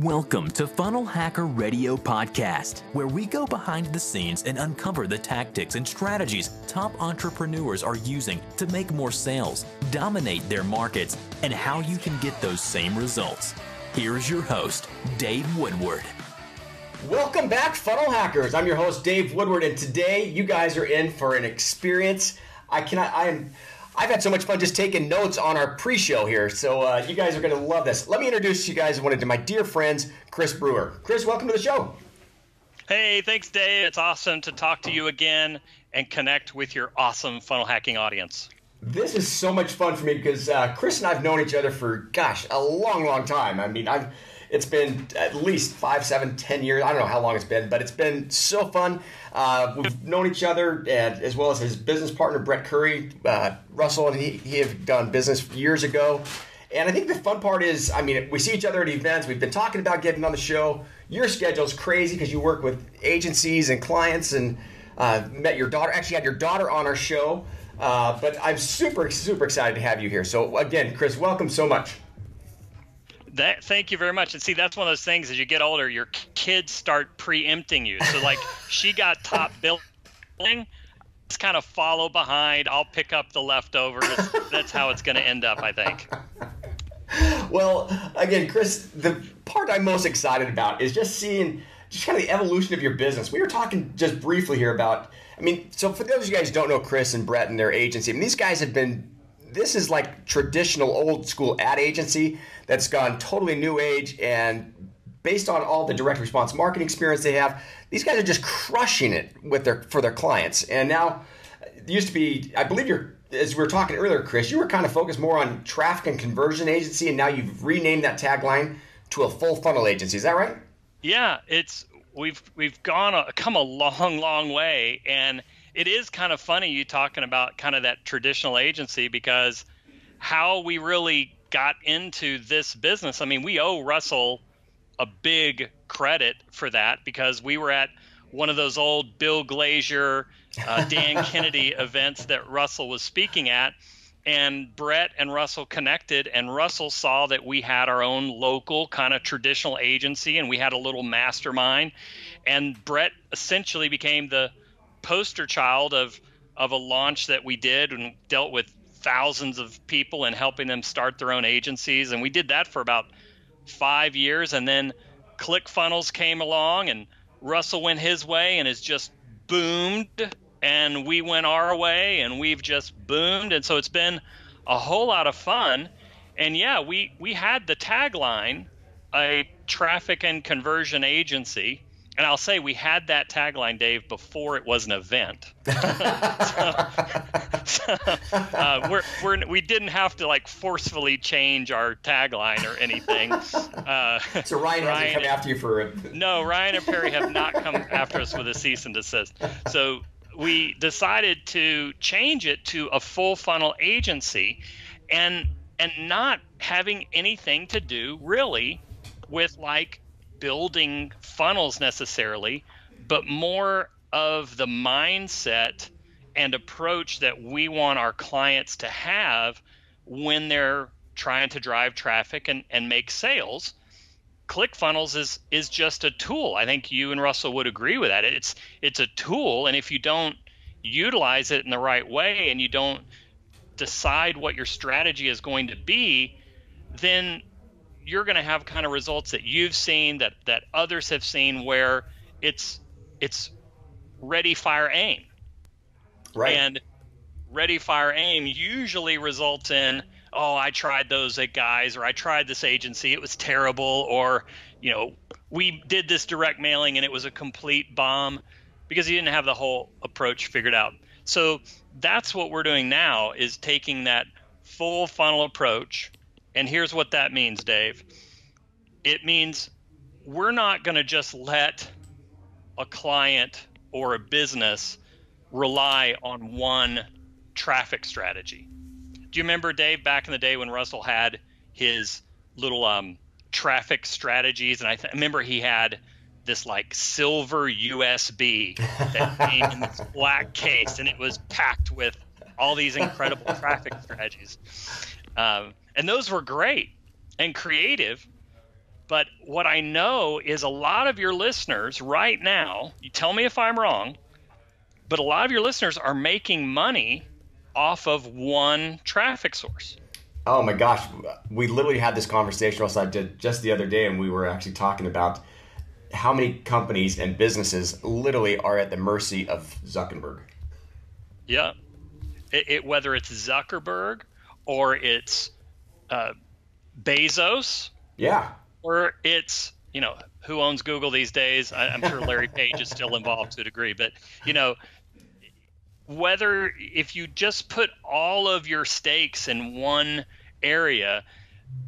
Welcome to Funnel Hacker Radio Podcast, where we go behind the scenes and uncover the tactics and strategies top entrepreneurs are using to make more sales, dominate their markets, and how you can get those same results. Here's your host, Dave Woodward. Welcome back, Funnel Hackers. I'm your host, Dave Woodward, and today you guys are in for an experience. I've had so much fun just taking notes on our pre-show here, so you guys are going to love this. Let me introduce you guys to my dear friends, Chris Brewer. Chris, welcome to the show. Hey, thanks, Dave. It's awesome to talk to you again and connect with your awesome funnel hacking audience. This is so much fun for me because Chris and I have known each other for, a long, long time. I mean, it's been at least 5, 7, 10 years. I don't know how long it's been, but it's been so fun. We've known each other, and as well as his business partner, Brett Curry, Russell, and he have done business years ago. And I think the fun part is, we see each other at events. We've been talking about getting on the show. Your schedule's crazy because you work with agencies and clients, and met your daughter. Actually, had your daughter on our show. But I'm super, super excited to have you here. So again, Chris, welcome so much. Thank you very much. And see, that's one of those things as you get older, your kids start preempting you. So like she got top billing, just kind of follow behind. I'll pick up the leftovers. That's how it's going to end up, I think. Well, again, Chris, the part I'm most excited about is just seeing just kind of the evolution of your business. We were talking just briefly here about, so for those of you guys who don't know Chris and Brett and their agency, these guys have been, this is like traditional old school ad agency that's gone totally new age, and based on all the direct response marketing experience they have, these guys are just crushing it for their clients. And now it used to be, I believe as we were talking earlier, Chris, you were kind of focused more on traffic and conversion agency, and now you've renamed that tagline to a full funnel agency. Is that right? Yeah, we've come a long, long way, and it is kind of funny you talking about kind of that traditional agency, because how we really got into this business, we owe Russell a big credit for that, because we were at one of those old Bill Glazier, Dan Kennedy events that Russell was speaking at, and Brett and Russell connected, and Russell saw that we had our own local kind of traditional agency, and we had a little mastermind, and Brett essentially became the poster child of a launch that we did and dealt with thousands of people and helping them start their own agencies. And we did that for about 5 years. And then ClickFunnels came along, and Russell went his way and has just boomed. And we went our way, and we've just boomed. And so it's been a whole lot of fun. And yeah, we had the tagline, a traffic and conversion agency. And I'll say we had that tagline, Dave, before it was an event. We didn't have to forcefully change our tagline or anything. So Ryan hasn't come after you for it. No, Ryan and Perry have not come after us with a cease and desist. So we decided to change it to a full funnel agency, and not having anything to do really with building funnels necessarily, but more of the mindset and approach that we want our clients to have when they're trying to drive traffic and make sales. ClickFunnels is just a tool. I think you and Russell would agree with that. It's a tool, and if you don't utilize it in the right way and you don't decide what your strategy is going to be, then you're going to have kind of results that you've seen, that others have seen, where it's ready, fire, aim. Right. And ready, fire, aim usually results in, I tried those guys, or I tried this agency, it was terrible, or we did this direct mailing and it was a complete bomb, because you didn't have the whole approach figured out. So that's what we're doing now, is taking that full funnel approach. And here's what that means, Dave. It means we're not going to just let a client or a business rely on one traffic strategy. Do you remember, Dave, back in the day when Russell had his little traffic strategies? And I remember he had this silver USB that came in this black case, and it was packed with all these incredible traffic strategies. And those were great and creative, But what I know is a lot of your listeners right now, you tell me if I'm wrong, but a lot of your listeners are making money off of one traffic source. Oh my gosh, we literally had this conversation also just the other day, and we were actually talking about how many companies and businesses literally are at the mercy of Zuckerberg. Yeah. Whether it's Zuckerberg or it's Bezos. Yeah. Or it's, who owns Google these days? I'm sure Larry Page is still involved to a degree, but, whether if you just put all of your stakes in one area,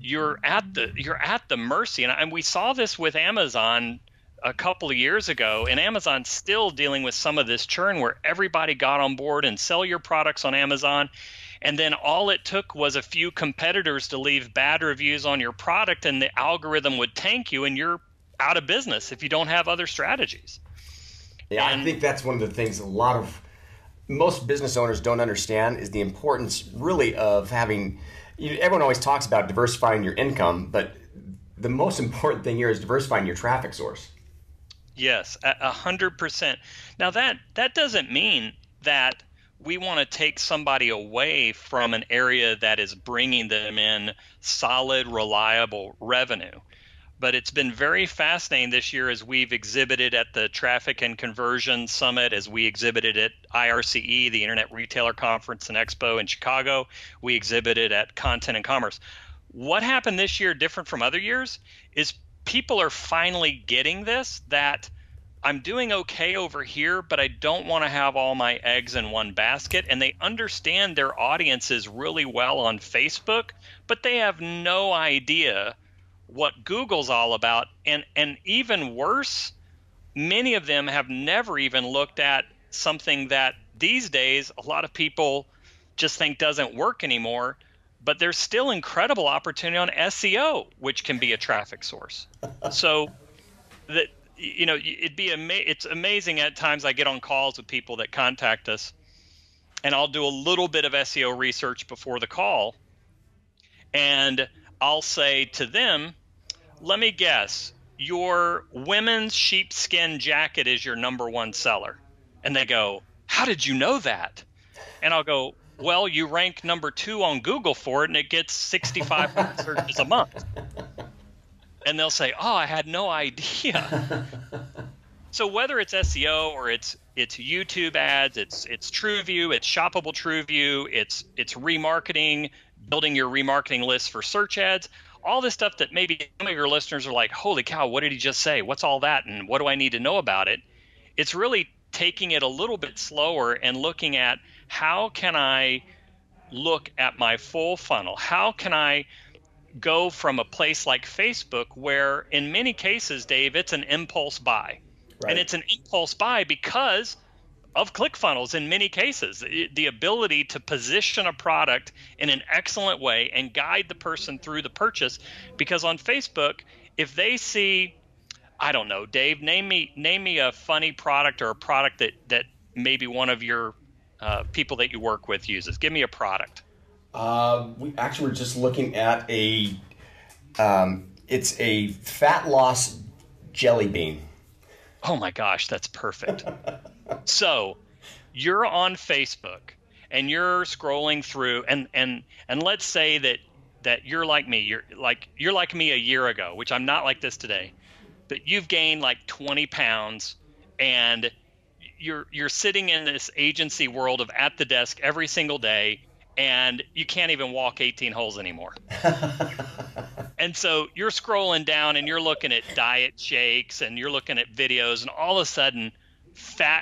you're at the mercy. And we saw this with Amazon a couple of years ago, and Amazon's still dealing with some of this churn where everybody got on board and sell your products on Amazon. And then all it took was a few competitors to leave bad reviews on your product, and the algorithm would tank you, and you're out of business if you don't have other strategies. Yeah, I think that's one of the things most business owners don't understand is the importance really of having, everyone always talks about diversifying your income, but the most important thing here is diversifying your traffic source. Yes, 100%. Now that doesn't mean that we want to take somebody away from an area that is bringing them in solid, reliable revenue. But it's been very fascinating this year as we've exhibited at the Traffic and Conversion Summit, as we exhibited at IRCE, the Internet Retailer Conference and Expo in Chicago. We exhibited at Content and Commerce. What happened this year different from other years is people are finally getting this, that I'm doing okay over here, but I don't want to have all my eggs in one basket. And they understand their audiences really well on Facebook, but they have no idea what Google's all about. And even worse, many of them have never even looked at something that these days a lot of people just think doesn't work anymore, but there's still incredible opportunity on SEO, which can be a traffic source. So that, it's amazing at times. I get on calls with people that contact us, and I'll do a little bit of SEO research before the call, and I'll say to them, let me guess, your women's sheepskin jacket is your number one seller. And they go, how did you know that? And I'll go, well, you rank number 2 on Google for it, and it gets 6,500 searches a month. And they'll say, oh, I had no idea. So whether it's SEO or it's YouTube ads, it's TrueView, it's shoppable TrueView, it's remarketing, building your remarketing list for search ads, all this stuff that maybe some of your listeners are like, holy cow, what did he just say? What's all that? And what do I need to know about it? It's really taking it a little bit slower and looking at how can I look at my full funnel? How can I go from a place like Facebook where in many cases, Dave, it's an impulse buy. Right. And it's an impulse buy because of ClickFunnels in many cases, the ability to position a product in an excellent way and guide the person through the purchase. Because on Facebook, if they see, I don't know, Dave, name me a funny product or a product that maybe one of your people that you work with uses. Give me a product. We actually were just looking at it's a fat loss jelly bean. Oh my gosh, that's perfect. So you're on Facebook and you're scrolling through and let's say that you're like me. You're like me a year ago, which I'm not like this today. But you've gained like 20 pounds and you're sitting in this agency world of at the desk every single day, and you can't even walk 18 holes anymore. And so you're scrolling down and you're looking at diet shakes and you're looking at videos, and all of a sudden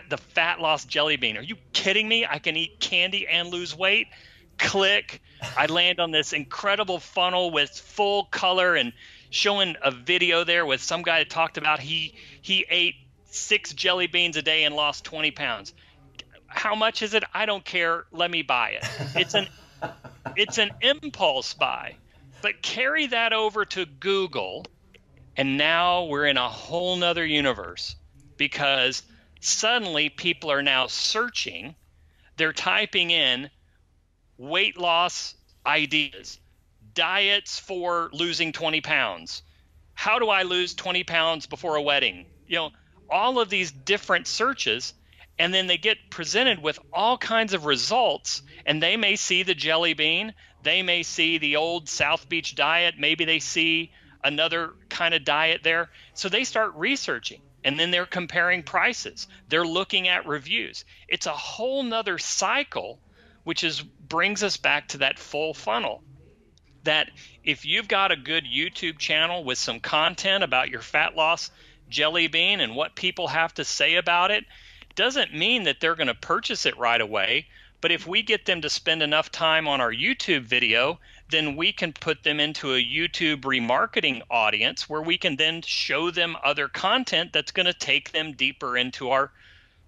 the fat loss jelly bean. Are you kidding me? I can eat candy and lose weight. Click. I land on this incredible funnel with full color and showing a video there with some guy that talked about he ate 6 jelly beans a day and lost 20 pounds. How much is it? I don't care. Let me buy it. It's an impulse buy. But carry that over to Google, and now we're in a whole nother universe, because suddenly people are now searching. They're typing in weight loss ideas, diets for losing 20 pounds, how do I lose 20 pounds before a wedding? All of these different searches, and then they get presented with all kinds of results, and they may see the jelly bean, they may see the old South Beach diet, maybe they see another kind of diet there. So they start researching, and then they're comparing prices. They're looking at reviews. It's a whole nother cycle, which brings us back to that full funnel. That if you've got a good YouTube channel with some content about your fat loss jelly bean and what people have to say about it, doesn't mean that they're going to purchase it right away. But if we get them to spend enough time on our YouTube video, then we can put them into a YouTube remarketing audience where we can then show them other content that's going to take them deeper into our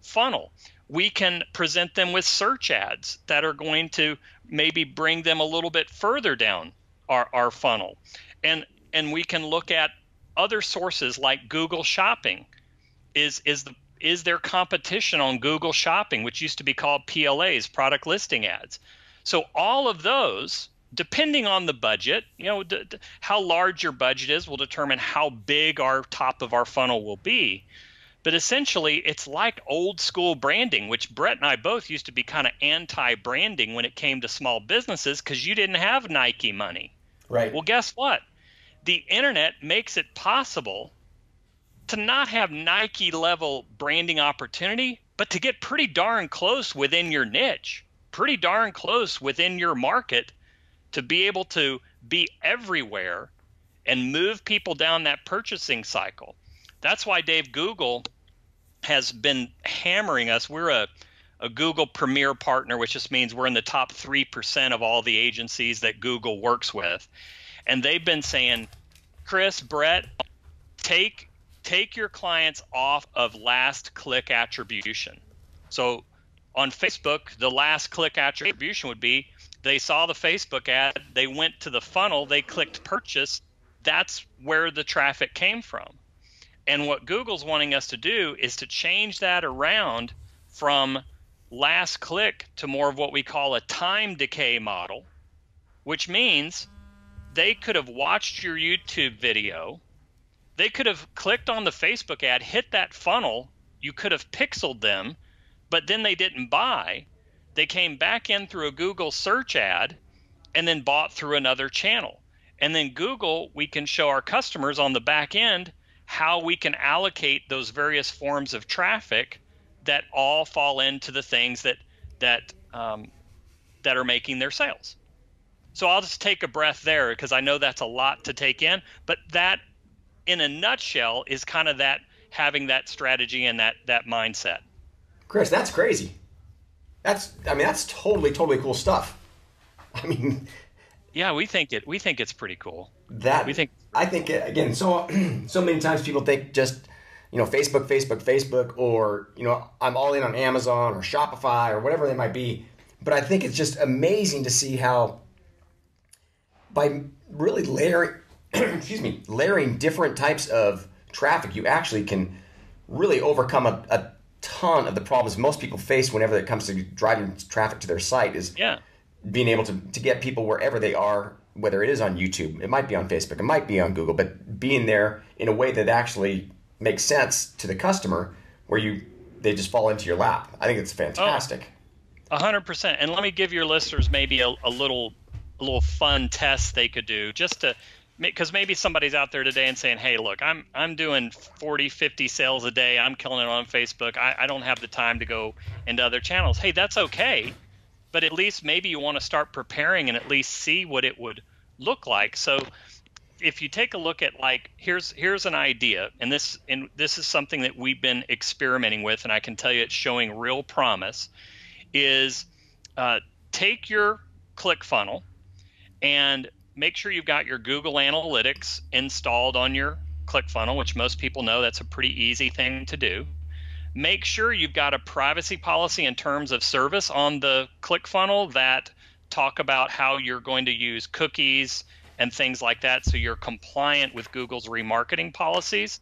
funnel. We can present them with search ads that are going to maybe bring them a little bit further down our funnel. And we can look at other sources like Google Shopping. Is there competition on Google Shopping, which used to be called PLAs, product listing ads? So all of those, depending on the budget, how large your budget is will determine how big our top of our funnel will be. But essentially, it's like old school branding, which Brett and I both used to be kind of anti-branding when it came to small businesses because you didn't have Nike money. Right. Well, guess what? The internet makes it possible to not have Nike level branding opportunity, but to get pretty darn close within your niche, pretty darn close within your market, to be able to be everywhere and move people down that purchasing cycle. That's why, Dave, Google has been hammering us. We're a Google Premier partner, which just means we're in the top 3% of all the agencies that Google works with. And they've been saying, Chris, Brett, take your clients off of last click attribution. So on Facebook, the last click attribution would be they saw the Facebook ad, they went to the funnel, they clicked purchase. That's where the traffic came from. And what Google's wanting us to do is to change that around from last click to more of what we call a time decay model, which means they could have watched your YouTube video. They could have clicked on the Facebook ad, hit that funnel. You could have pixeled them, but then they didn't buy. They came back in through a Google search ad and then bought through another channel. And then Google, we can show our customers on the back end how we can allocate those various forms of traffic that all fall into the things that are making their sales. So I'll just take a breath there because I know that's a lot to take in, but that in a nutshell is kind of that, having that strategy and that mindset. Chris, that's crazy. That's totally cool stuff. I mean, yeah, we think it's pretty cool. I think again, so many times people think just, Facebook, or, I'm all in on Amazon or Shopify or whatever they might be. But I think it's just amazing to see how by really layering different types of traffic, you actually can really overcome a ton of the problems most people face whenever it comes to driving traffic to their site is being able to get people wherever they are, whether it is on YouTube, it might be on Facebook, it might be on Google, but being there in a way that actually makes sense to the customer where they just fall into your lap. I think it's fantastic. 100%. And let me give your listeners maybe a little fun test they could do just to, because maybe somebody's out there today and saying, hey, look, I'm doing 40, 50 sales a day. I'm killing it on Facebook. I don't have the time to go into other channels. Hey, that's okay. But at least maybe you want to start preparing and at least see what it would look like. So if you take a look at, like, here's an idea, and this is something that we've been experimenting with, and I can tell you it's showing real promise, is take your ClickFunnels and make sure you've got your Google Analytics installed on your ClickFunnels, which most people know that's a pretty easy thing to do. Make sure you've got a privacy policy and terms of service on the ClickFunnels that talk about how you're going to use cookies and things like that, so you're compliant with Google's remarketing policies.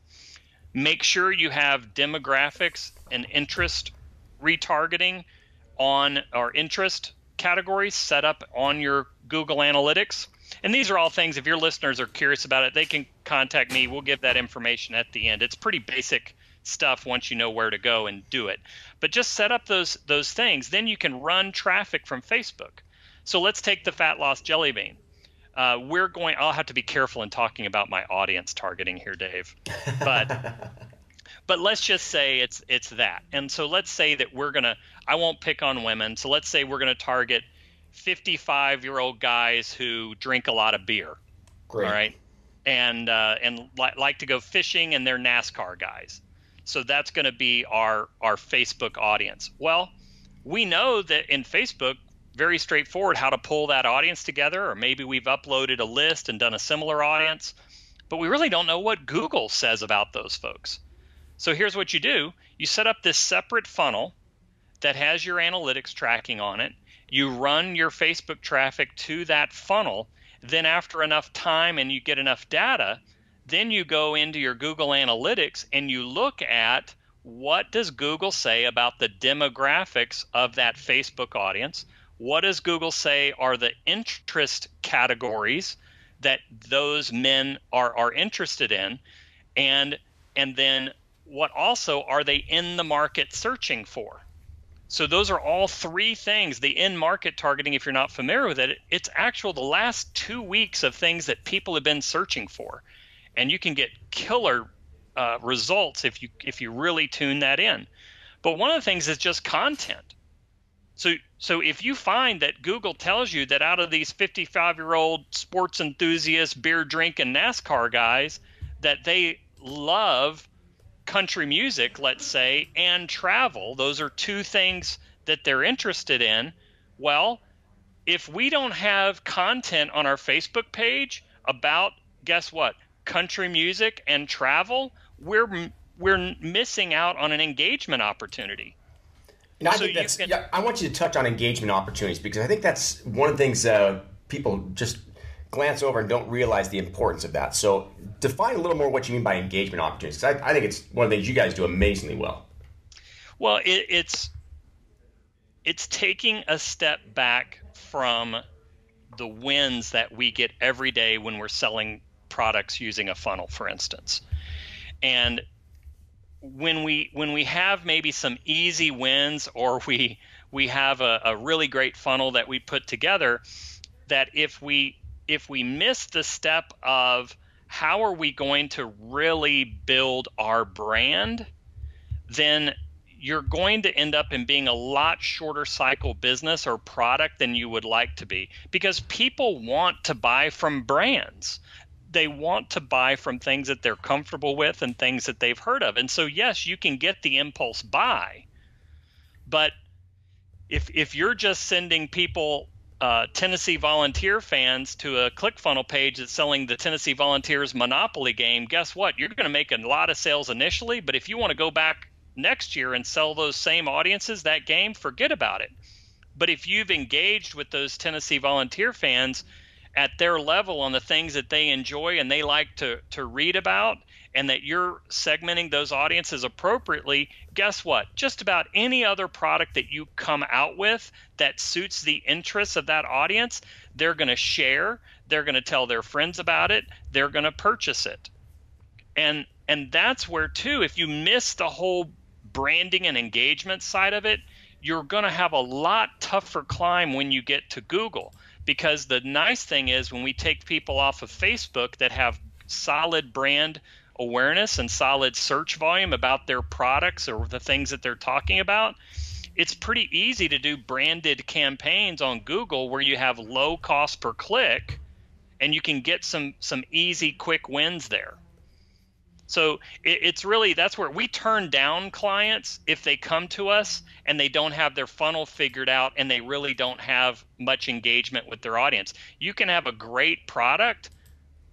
Make sure you have demographics and interest retargeting on, or interest categories set up on your Google Analytics. And these are all things, if your listeners are curious about it, they can contact me. We'll give that information at the end. It's pretty basic stuff once you know where to go and do it. But just set up those things. Then you can run traffic from Facebook. So let's take the fat loss jelly bean. I'll have to be careful in talking about my audience targeting here, Dave. But let's just say it's that. And so let's say that I won't pick on women. So let's say we're going to target 55-year-old guys who drink a lot of beer. Great. All right. And like to go fishing, and they're NASCAR guys. So that's going to be our Facebook audience. Well, we know that in Facebook, very straightforward how to pull that audience together, or maybe we've uploaded a list and done a similar audience, but we really don't know what Google says about those folks. So here's what you do. You set up this separate funnel that has your analytics tracking on it. You run your Facebook traffic to that funnel. Then after enough time and you get enough data, then you go into your Google Analytics and you look at what does Google say about the demographics of that Facebook audience. What does Google say are the interest categories that those men are interested in? And then what also are they in the market searching for? So those are all three things. The in-market targeting, if you're not familiar with it, it's the last 2 weeks of things that people have been searching for. And you can get killer results if you really tune that in. But one of the things is just content. So if you find that Google tells you that out of these 55-year-old sports enthusiasts, beer drinking NASCAR guys, that they love country music, let's say, and travel, those are two things that they're interested in. Well, if we don't have content on our Facebook page about, guess what, country music and travel, we're missing out on an engagement opportunity. And I want you to touch on engagement opportunities, because I think that's one of the things people just glance over and don't realize the importance of that. So define a little more what you mean by engagement opportunities, because I think it's one of the things you guys do amazingly well. Well, it's taking a step back from the wins that we get every day when we're selling products using a funnel, for instance. And when we have maybe some easy wins, or we have a really great funnel that we put together, that if we miss the step of how are we going to really build our brand, then you're going to end up in being a lot shorter cycle business or product than you would like to be, because people want to buy from brands. They want to buy from things that they're comfortable with and things that they've heard of. And so, yes, you can get the impulse buy, but if you're just sending people Tennessee Volunteer fans to a ClickFunnels page that's selling the Tennessee Volunteers Monopoly game, guess what? You're going to make a lot of sales initially, but if you want to go back next year and sell those same audiences that game, forget about it. But if you've engaged with those Tennessee Volunteer fans at their level on the things that they enjoy and they like to read about, and that you're segmenting those audiences appropriately, guess what? Just about any other product that you come out with that suits the interests of that audience, they're going to share, they're going to tell their friends about it, they're going to purchase it. And that's where, too, if you miss the whole branding and engagement side of it, you're going to have a lot tougher climb when you get to Google. Because the nice thing is, when we take people off of Facebook that have solid brand awareness and solid search volume about their products or the things that they're talking about, it's pretty easy to do branded campaigns on Google where you have low cost per click and you can get some easy, quick wins there. So it's really, that's where we turn down clients if they come to us and they don't have their funnel figured out and they really don't have much engagement with their audience. You can have a great product,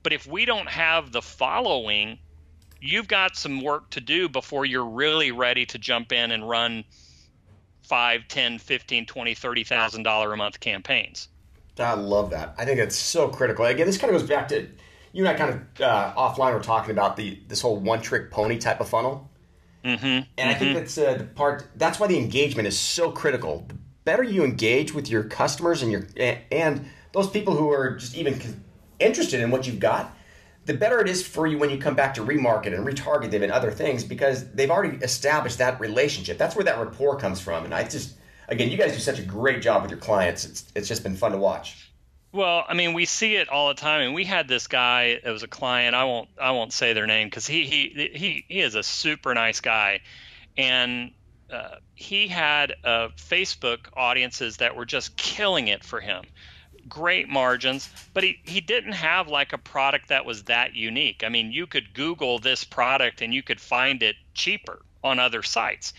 but if we don't have the following, you've got some work to do before you're really ready to jump in and run $5, $10, $15, $20, $30,000 a month campaigns. I love that. I think that's so critical. Again, this kind of goes back to, you and I kind of offline were talking about this whole one-trick pony type of funnel. Mm-hmm. And I think that's the part, that's why the engagement is so critical. The better you engage with your customers and those people who are just even interested in what you've got, the better it is for you when you come back to remarket and retarget them and other things, because they've already established that relationship. That's where that rapport comes from. And again, you guys do such a great job with your clients. It's just been fun to watch. Well, I mean, we see it all the time, and we had this guy. It was a client. I won't say their name because he is a super nice guy, and he had Facebook audiences that were just killing it for him. Great margins, but he didn't have like a product that was that unique. I mean, you could Google this product and you could find it cheaper on other sites.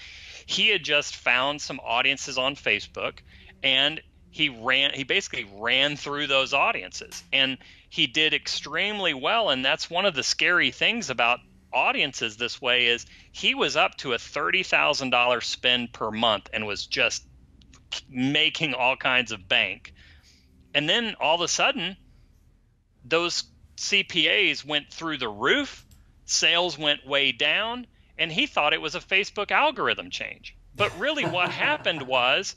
He had just found some audiences on Facebook, and he basically ran through those audiences, and he did extremely well. And that's one of the scary things about audiences this way is he was up to a $30,000 spend per month and was just making all kinds of bank. And then all of a sudden, those CPAs went through the roof, sales went way down, and he thought it was a Facebook algorithm change. But really what happened was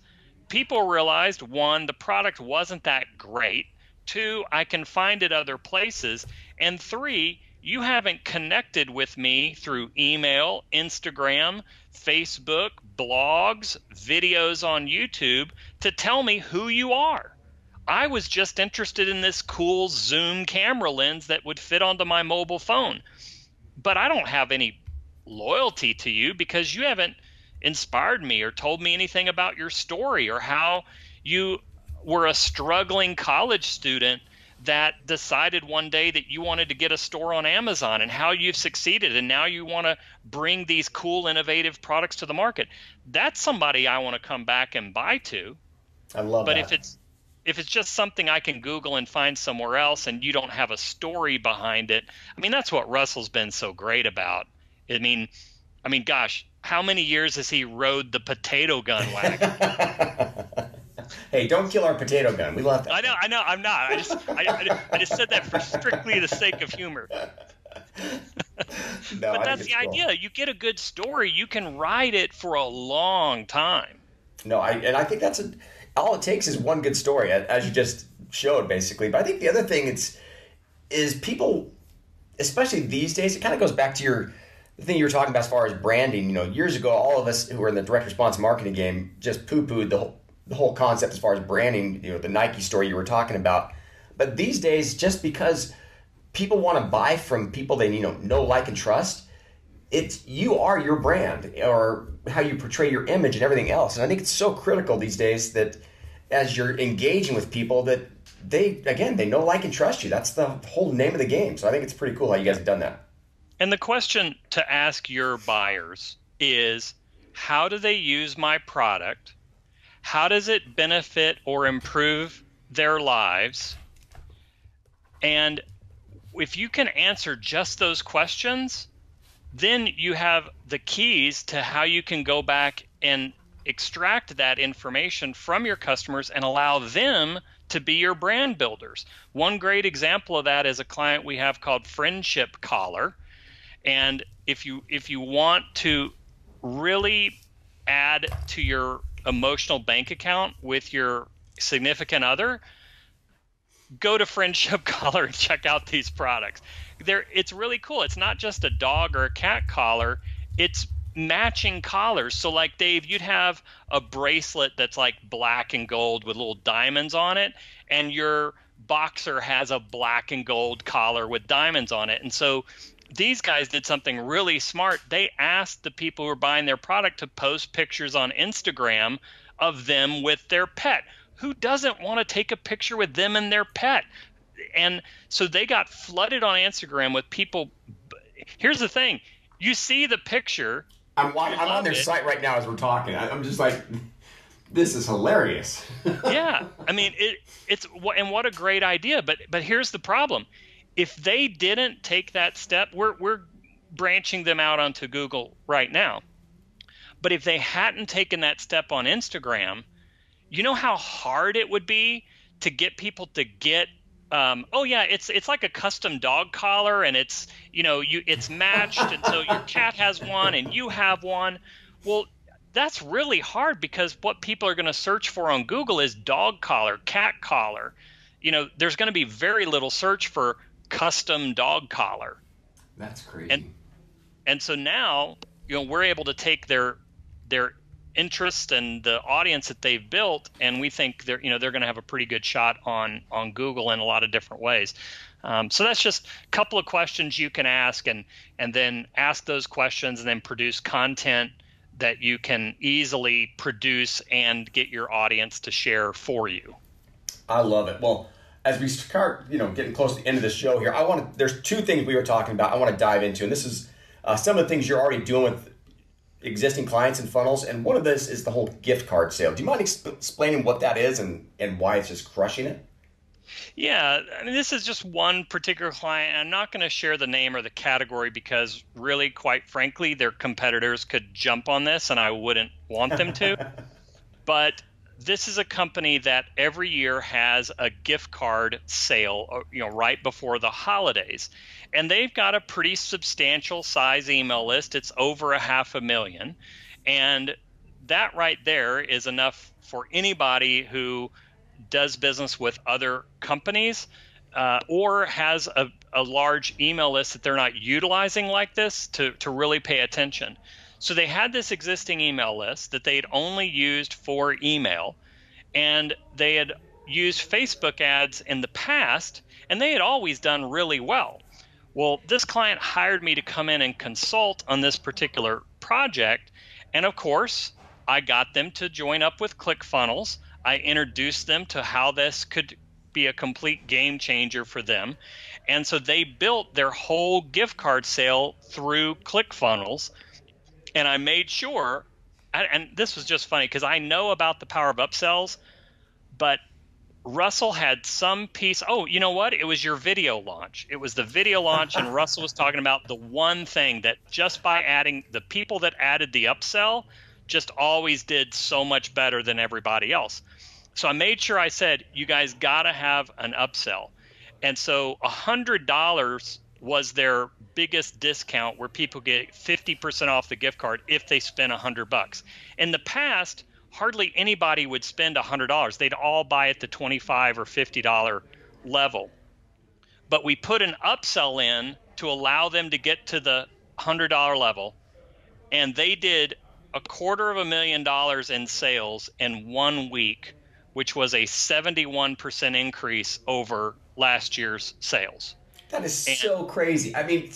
people realized, one, the product wasn't that great. Two, I can find it other places. And three, you haven't connected with me through email, Instagram, Facebook, blogs, videos on YouTube to tell me who you are. I was just interested in this cool zoom camera lens that would fit onto my mobile phone. But I don't have any loyalty to you because you haven't inspired me or told me anything about your story or how you were a struggling college student that decided one day that you wanted to get a store on Amazon and how you've succeeded, and now you want to bring these cool, innovative products to the market. That's somebody I want to come back and buy to. I love that. But if it's just something I can Google and find somewhere else and you don't have a story behind it, I mean, that's what Russell's been so great about. I mean, gosh, how many years has he rode the potato gun wagon? Hey, don't kill our potato gun. We love that. I know. I'm not. I just said that for strictly the sake of humor. No, but that's the idea. You get a good story, you can ride it for a long time. No, I think that's all it takes is one good story, as you just showed, basically. But I think the other thing is people, especially these days, it kind of goes back to the thing you were talking about as far as branding. You know, years ago, all of us who were in the direct response marketing game just poo-pooed the whole concept as far as branding, you know, the Nike story you were talking about. But these days, just because people want to buy from people they know, like, and trust, you are your brand, or how you portray your image and everything else. And I think it's so critical these days that as you're engaging with people that they know, like, and trust you. That's the whole name of the game. So I think it's pretty cool how you guys have done that. And the question to ask your buyers is, how do they use my product? How does it benefit or improve their lives? And if you can answer just those questions, then you have the keys to how you can go back and extract that information from your customers and allow them to be your brand builders. One great example of that is a client we have called Friendship Collar. And if you want to really add to your emotional bank account with your significant other, go to Friendship Collar and check out these products. It's really cool. It's not just a dog or a cat collar, it's matching collars. So like, Dave, you'd have a bracelet that's like black and gold with little diamonds on it, and your boxer has a black and gold collar with diamonds on it. And so these guys did something really smart. They asked the people who were buying their product to post pictures on Instagram of them with their pet. Who doesn't want to take a picture with them and their pet? And so they got flooded on Instagram with people. Here's the thing. You see the picture. I'm on their site right now as we're talking. I'm just like, this is hilarious. Yeah. I mean, and what a great idea. But here's the problem. If they didn't take that step, we're branching them out onto Google right now. But if they hadn't taken that step on Instagram, you know how hard it would be to get people to get, it's like a custom dog collar, and it's matched, and so your cat has one and you have one. Well, that's really hard because what people are going to search for on Google is dog collar, cat collar, there's going to be very little search for custom dog collar. That's crazy. And so now, we're able to take their interest and the audience that they've built, and we think they're going to have a pretty good shot on Google in a lot of different ways. So that's just a couple of questions you can ask, and then ask those questions, and then produce content that you can easily produce and get your audience to share for you. I love it. Well, as we start, getting close to the end of the show here, there's two things we were talking about I want to dive into, and this is some of the things you're already doing with existing clients and funnels, and one of this is the whole gift card sale. Do you mind explaining what that is and why it's just crushing it? Yeah, I mean, this is just one particular client. I'm not going to share the name or the category because really, quite frankly, their competitors could jump on this and I wouldn't want them to. But this is a company that every year has a gift card sale, right before the holidays. And they've got a pretty substantial size email list. It's over 500,000. And that right there is enough for anybody who does business with other companies or has a large email list that they're not utilizing like this to really pay attention. So they had this existing email list that they had only used for email, and they had used Facebook ads in the past, and they had always done really well. Well, this client hired me to come in and consult on this particular project, and of course, I got them to join up with ClickFunnels. I introduced them to how this could be a complete game changer for them. And so they built their whole gift card sale through ClickFunnels. And I made sure, and this was just funny because I know about the power of upsells, but Russell had some piece. Oh, you know what? It was your video launch. It was the video launch, and Russell was talking about the one thing that just by adding the people that added the upsell just always did so much better than everybody else. So I made sure I said, you guys got to have an upsell. And so $100 was their biggest discount where people get 50% off the gift card if they spend $100. In the past, hardly anybody would spend $100. They'd all buy at the $25 or $50 level. But we put an upsell in to allow them to get to the $100 level, and they did $250,000 in sales in 1 week, which was a 71% increase over last year's sales. That is so crazy. I mean,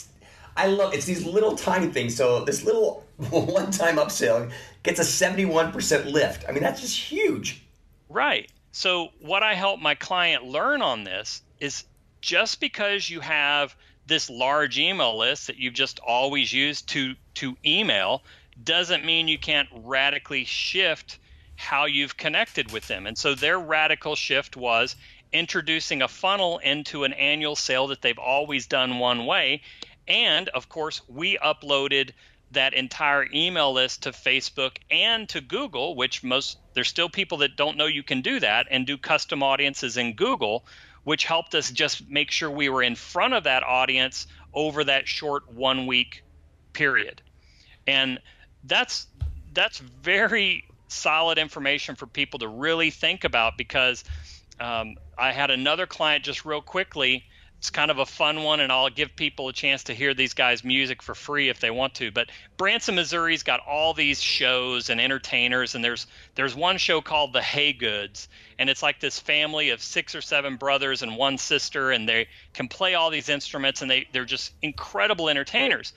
I love it's these little tiny things. So this little one-time upsell gets a 71% lift. I mean, that's just huge. Right. So what I help my client learn on this is just because you have this large email list that you've just always used to email doesn't mean you can't radically shift how you've connected with them. And so their radical shift was introducing a funnel into an annual sale that they've always done one way. And of course, we uploaded that entire email list to Facebook and to Google, which there's still people that don't know you can do that and do custom audiences in Google, which helped us just make sure we were in front of that audience over that short 1 week period. And that's very solid information for people to really think about, because I had another client just real quickly. It's kind of a fun one, and I'll give people a chance to hear these guys' music for free if they want to. But Branson, Missouri's got all these shows and entertainers, and there's one show called The Hay Goods, and it's like this family of 6 or 7 brothers and 1 sister, and they can play all these instruments, and they're just incredible entertainers.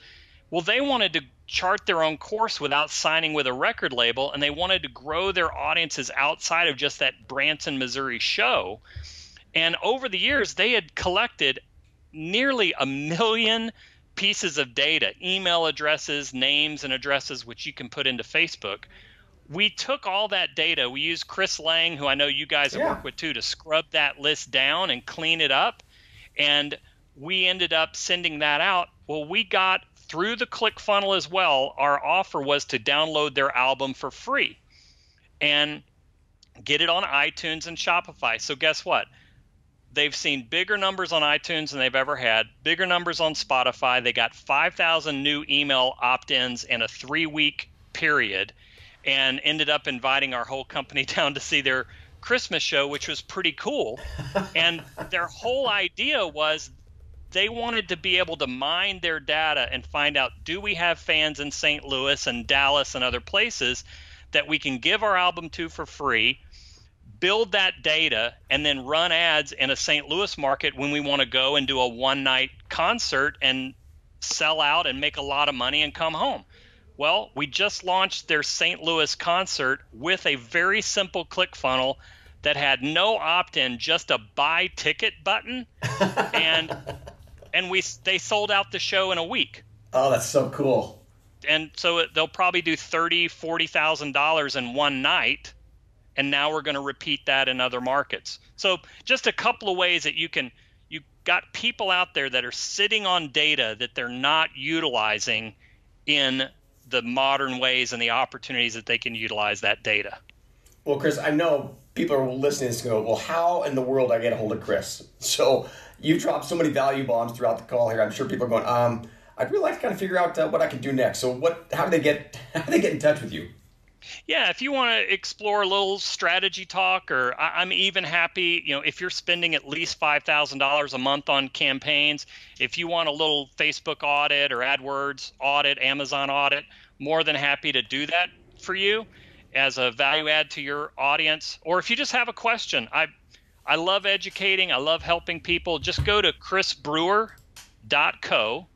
Well, they wanted to chart their own course without signing with a record label, and they wanted to grow their audiences outside of just that Branson, Missouri show. And over the years, they had collected nearly 1 million pieces of data, email addresses, names, and addresses, which you can put into Facebook. We took all that data. We used Chris Lang, who I know you guys have worked with too, to scrub that list down and clean it up. And we ended up sending that out. Well, we got through the ClickFunnels as well. Our offer was to download their album for free and get it on iTunes and Shopify. So guess what? They've seen bigger numbers on iTunes than they've ever had, bigger numbers on Spotify. They got 5,000 new email opt-ins in a 3-week period, and ended up inviting our whole company down to see their Christmas show, which was pretty cool. And their whole idea was they wanted to be able to mine their data and find out, do we have fans in St. Louis and Dallas and other places that we can give our album to for free, build that data, and then run ads in a St. Louis market when we want to go and do a one-night concert and sell out and make a lot of money and come home. Well, we just launched their St. Louis concert with a very simple click funnel that had no opt-in, just a buy ticket button, and they sold out the show in a week. Oh, that's so cool. And so they'll probably do $30,000-$40,000 in one night, and now we're going to repeat that in other markets. So just a couple of ways that you've got people out there that are sitting on data that they're not utilizing in the modern ways and the opportunities that they can utilize that data. Well, Chris, I know people are listening to this and go, well, how in the world do I get a hold of Chris? So you've dropped so many value bombs throughout the call here. I'm sure people are going, I'd really like to kind of figure out what I can do next. So how do they get in touch with you? Yeah, if you want to explore a little strategy talk, or I'm even happy, if you're spending at least $5,000 a month on campaigns, if you want a little Facebook audit or AdWords audit, Amazon audit, more than happy to do that for you as a value add to your audience. Or if you just have a question, I love educating. I love helping people. Just go to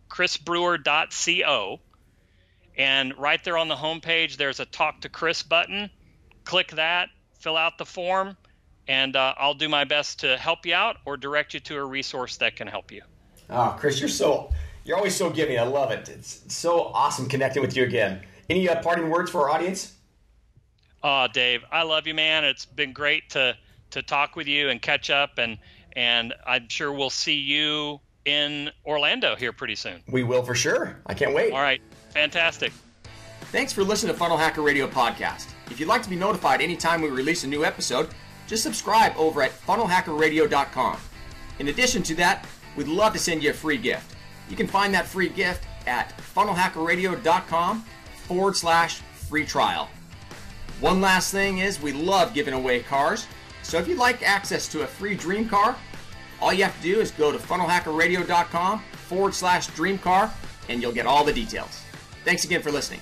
chrisbrewer.co, and right there on the homepage, there's a Talk to Chris button. Click that, fill out the form, and I'll do my best to help you out or direct you to a resource that can help you. Oh, Chris, you're always so giving. I love it. It's so awesome connecting with you again. Any parting words for our audience? Oh, Dave, I love you, man. It's been great to talk with you and catch up, and I'm sure we'll see you in Orlando here pretty soon. We will for sure. I can't wait. All right. Fantastic. Thanks for listening to Funnel Hacker Radio Podcast. If you'd like to be notified anytime we release a new episode, just subscribe over at funnelhackerradio.com. In addition to that, we'd love to send you a free gift. You can find that free gift at funnelhackerradio.com/free trial. One last thing is we love giving away cars. So if you'd like access to a free dream car, all you have to do is go to funnelhackerradio.com/dream car and you'll get all the details. Thanks again for listening.